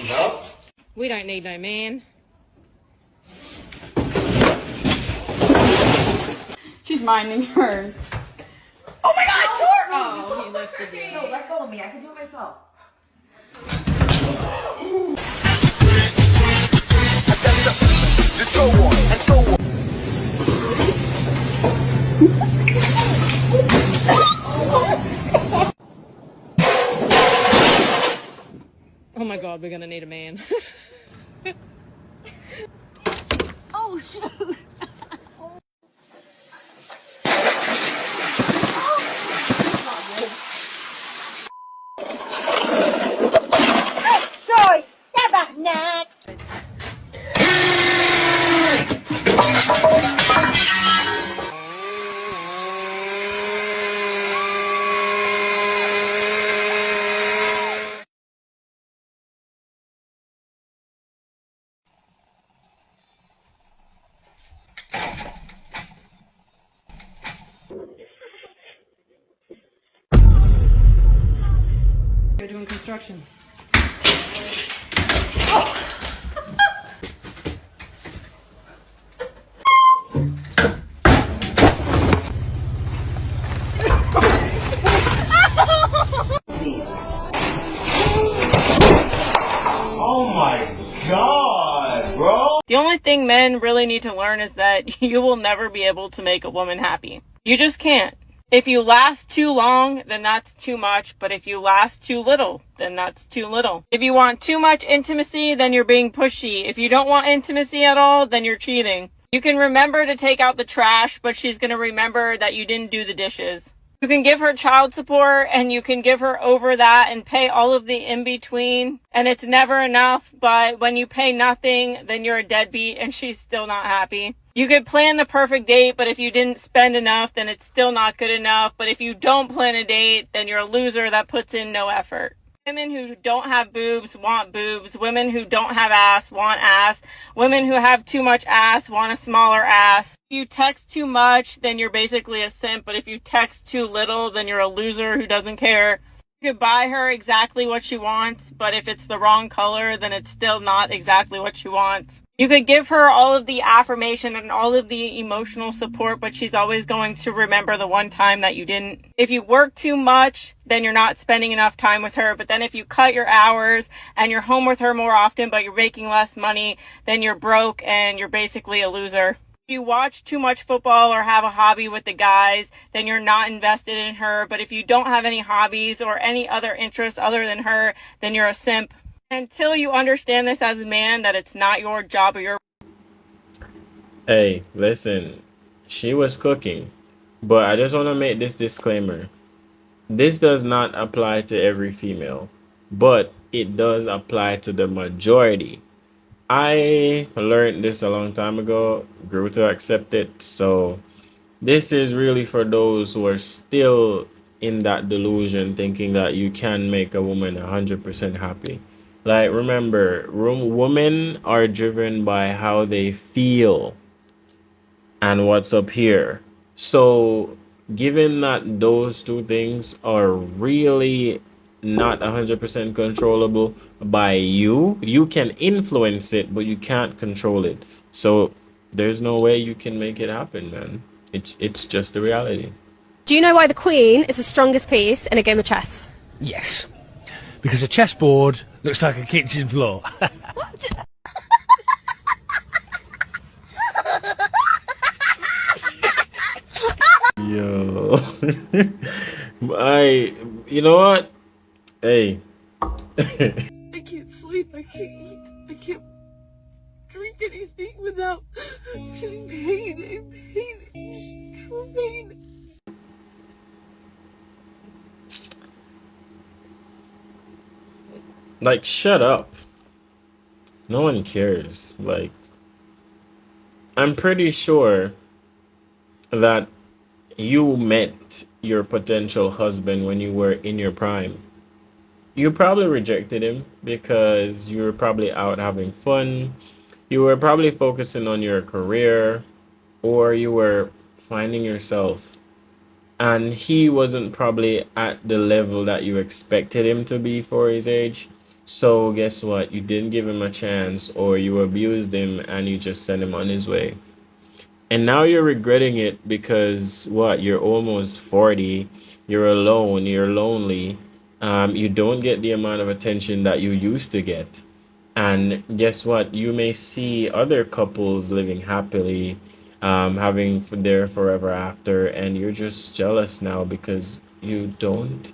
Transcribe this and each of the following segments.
Nope. We don't need no man. She's minding hers. Oh my God, Tor! Oh, he lifted it. No, let go of me. I can do it myself. Oh my God, we're gonna need a man. Oh, shoot. Sorry, never next. They're doing construction. Oh my God, bro. The only thing men really need to learn is that you will never be able to make a woman happy. You just can't. If you last too long, then that's too much. But if you last too little, then that's too little. If you want too much intimacy, then you're being pushy. If you don't want intimacy at all, then you're cheating. You can remember to take out the trash, but she's going to remember that you didn't do the dishes. You can give her child support and you can give her over that and pay all of the in between. And it's never enough. But when you pay nothing, then you're a deadbeat and she's still not happy. You could plan the perfect date, but if you didn't spend enough, then it's still not good enough. But if you don't plan a date, then you're a loser that puts in no effort. Women who don't have boobs want boobs. Women who don't have ass want ass. Women who have too much ass want a smaller ass. If you text too much, then you're basically a simp. But if you text too little, then you're a loser who doesn't care. You could buy her exactly what she wants, but if it's the wrong color, then it's still not exactly what she wants. You could give her all of the affirmation and all of the emotional support, but she's always going to remember the one time that you didn't. If you work too much, then you're not spending enough time with her. But then if you cut your hours and you're home with her more often, but you're making less money, then you're broke and you're basically a loser. If you watch too much football or have a hobby with the guys, then you're not invested in her. But if you don't have any hobbies or any other interests other than her, then you're a simp. Until you understand this as a man, that it's not your job or your... Hey, listen, she was cooking, but I just want to make this disclaimer. This does not apply to every female, but it does apply to the majority. I learned this a long time ago, grew to accept it. So this is really for those who are still in that delusion, thinking that you can make a woman 100% happy. Like, remember, women are driven by how they feel and what's up here. So, given that those two things are really not 100% controllable by you, you can influence it, but you can't control it. So, there's no way you can make it happen, man. It's just the reality. Do you know why the queen is the strongest piece in a game of chess? Yes, because a chessboard looks like a kitchen floor. Yo. You know what? Hey. I can't sleep, I can't eat, I can't drink anything without feeling pain and pain, true pain. Like, shut up. No one cares. Like, I'm pretty sure that you met your potential husband when you were in your prime. You probably rejected him because you were probably out having fun. You were probably focusing on your career, or you were finding yourself. And he wasn't probably at the level that you expected him to be for his age. So guess what? You didn't give him a chance, or you abused him and you just sent him on his way. And now you're regretting it because what? You're almost 40, you're alone, you're lonely. You don't get the amount of attention that you used to get. And guess what? You may see other couples living happily, having their forever after, and you're just jealous now because you don't.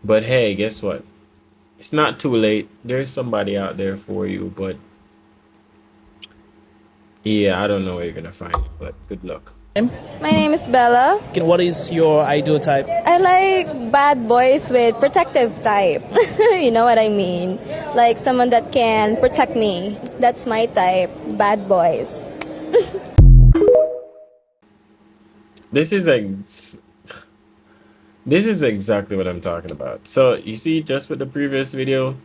But hey, guess what? It's not too late. There's somebody out there for you, but yeah, I don't know where you're gonna find it, but good luck. My name is Bella. What is your ideal type? I like bad boys with protective type. You know what I mean? Like someone that can protect me. That's my type. Bad boys. This is exactly what I'm talking about. So you see, just with the previous video,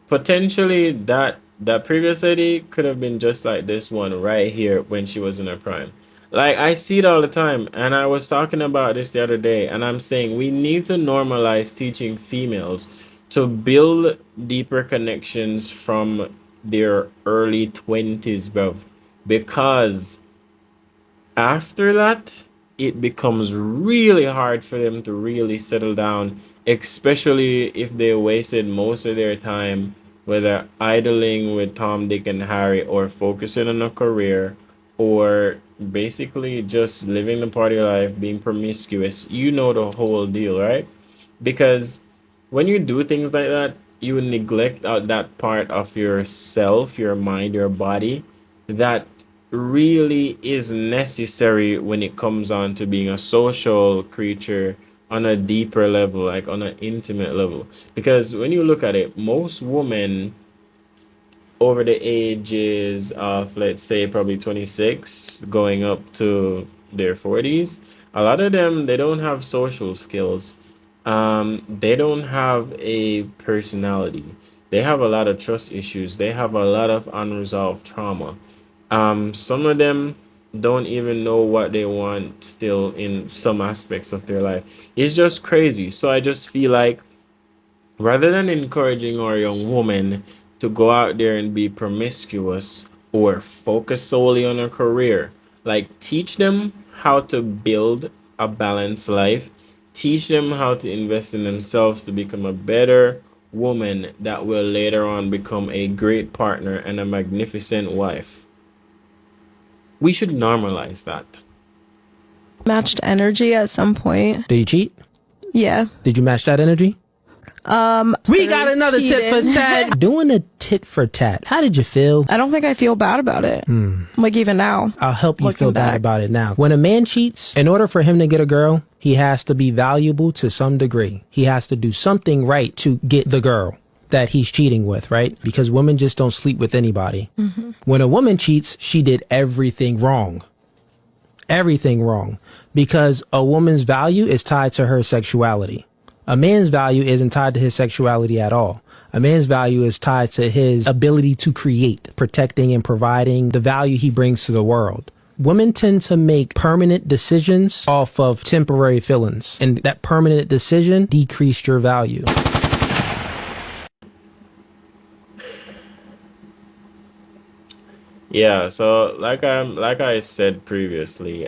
potentially that previous lady could have been just like this one right here when she was in her prime. Like, I see it all the time, and I was talking about this the other day, and I'm saying we need to normalize teaching females to build deeper connections from their early 20s, bro, because after that it becomes really hard for them to really settle down, especially if they wasted most of their time whether idling with Tom, Dick, and Harry, or focusing on a career, or basically just living the party life, being promiscuous. You know the whole deal, right? Because when you do things like that, you neglect out that part of yourself, your mind, your body, that really is necessary when it comes on to being a social creature on a deeper level, like on an intimate level. Because when you look at it, most women over the ages of, let's say, probably 26 going up to their 40s, a lot of them, they don't have social skills. They don't have a personality. They have a lot of trust issues. They have a lot of unresolved trauma. Some of them don't even know what they want still in some aspects of their life. It's just crazy. So I just feel like rather than encouraging our young woman to go out there and be promiscuous or focus solely on a career, like, teach them how to build a balanced life, teach them how to invest in themselves to become a better woman that will later on become a great partner and a magnificent wife. We should normalize that. Matched energy at some point. Did you cheat? Yeah. Did you match that energy? We got another tit for tat. Doing a tit for tat. How did you feel? I don't think I feel bad about it. Like even now. I'll help you Looking feel bad back. about it now. When a man cheats, in order for him to get a girl, he has to be valuable to some degree. He has to do something right to get the girl that he's cheating with, right? Because women just don't sleep with anybody. When a woman cheats, she did everything wrong. Everything wrong. Because a woman's value is tied to her sexuality. A man's value isn't tied to his sexuality at all. A man's value is tied to his ability to create, protecting and providing the value he brings to the world. Women tend to make permanent decisions off of temporary feelings, and that permanent decision decreased your value. Yeah, so like I said previously,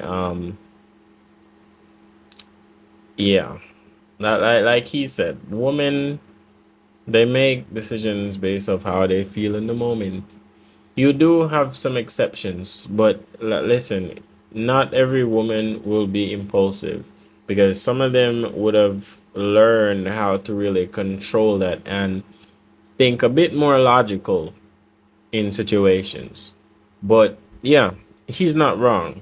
yeah, like he said, women, they make decisions based off how they feel in the moment. You do have some exceptions, but listen, not every woman will be impulsive, because some of them would have learned how to really control that and think a bit more logical in situations. But yeah, he's not wrong.